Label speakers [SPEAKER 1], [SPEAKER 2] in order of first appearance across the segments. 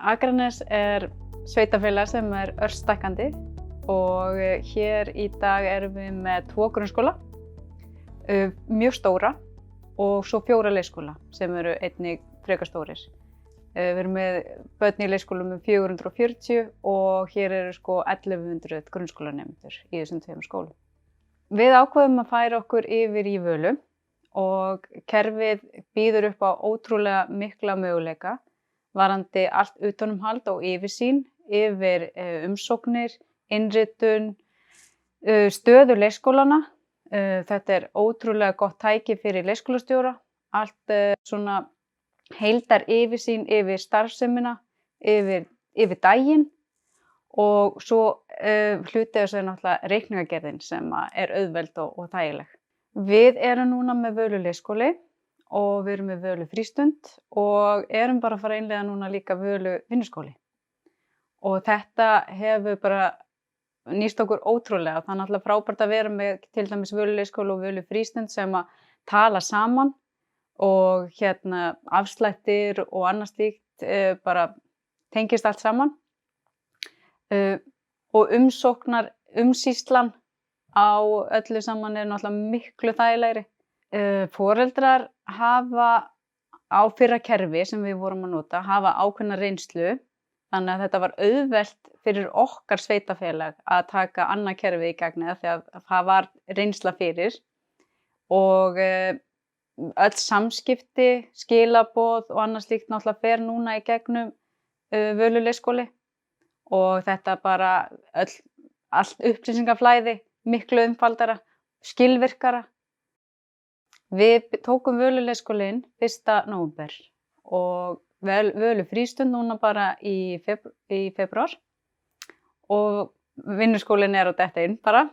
[SPEAKER 1] Akranes sveitarfélag sem örstækkandi og hér í dag erum við með 2 grunnskóla, mjög stóra og svo 4 leikskóla sem eru einnig frekar stórir. Við erum með börn í leikskólum 440 og hér eru 1100 grunnskólanemendur í þessum 2 skólum. Við ákváðum að færa okkur yfir í Völu og kerfið býður upp á ótrúlega mikla möguleika varðandi allt utanumhald og yfirsýn yfir umsóknir, innritun, stöðu leikskólanna. Þetta er ótrúlega gott tæki fyrir leikskólastjóra, allt svona heildar yfirsýn yfir starfsemina, yfir daginn og svo hluti þessu náttúrulega reikningagerðin sem auðveld og þægileg. Við erum núna með Völu leikskóli og við erum með Völu frístund og erum bara að fara að innleiða núna líka Völu vinnuskóli. Og þetta hefur bara nýst okkur ótrúlega. Það er náttúrulega frábært að vera með til dæmis Völu leikskóli og Völu frístund sem að tala saman og afslættir og annað slíkt bara tengist allt saman. Og umsýslan á öllu saman náttúrulega miklu þægilegri. Foreldrar hafa á fyrra kerfi sem við vorum að nota, hafa ákveðna reynslu, þannig að þetta var auðvelt fyrir okkar sveitarfélag að taka annað kerfi í gegn því að það var reynsla fyrir og öll samskipti, skilaboð og annað slíkt náttúrulega fer núna í gegnum Völu leikskóli og þetta bara allt upplýsingaflæði miklu einfaldara, skilvirkara. Við tókum Völu leikskólinn 1. nóvember og Völu frístund núna bara í febrúar og vinnuskólinn á detta inn bara.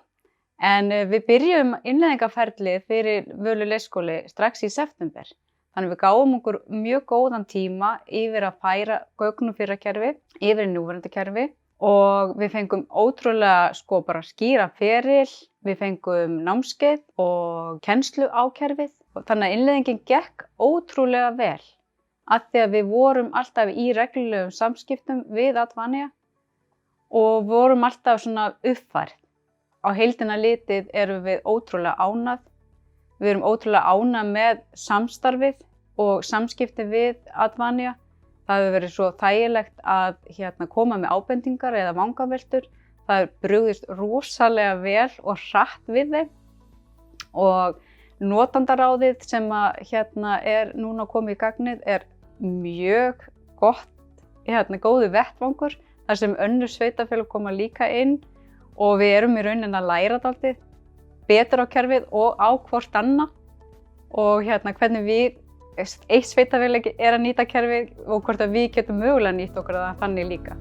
[SPEAKER 1] En við byrjum innleiðingarferlið fyrir Völu leikskóli strax í september. Þannig við gáum okkur mjög góðan tíma yfir að færa gögn úr fyrra kerfi yfir í núverandi kerfi. Og við fengum ótrúlega bara skýra feril, við fengum námskeið og kennslu á kerfið. Þannig að innleiðingin gekk ótrúlega vel af því að við vorum alltaf í reglulegum samskiptum við Advania og vorum alltaf svona uppfærð. Á heildina litið erum við ótrúlega ánægð. Við erum ótrúlega ánægð með samstarfið og samskipti við Advania. Það hefur verið svo þægilegt að koma með ábendingar eða vangaveltur. Það brugðist rosalega vel og hratt við þeim. Og notandaráðið sem núna komið í gagnið mjög gott, góður vettvangur. Þar sem önnur sveitarfélög koma líka inn og við erum í rauninni að læra dálítið betur á kerfið og á hvort annað. Og hvernig við eitt sveitarfélag að nýta kerfið og hvort að við getum mögulega nýtt okkur það þannig líka.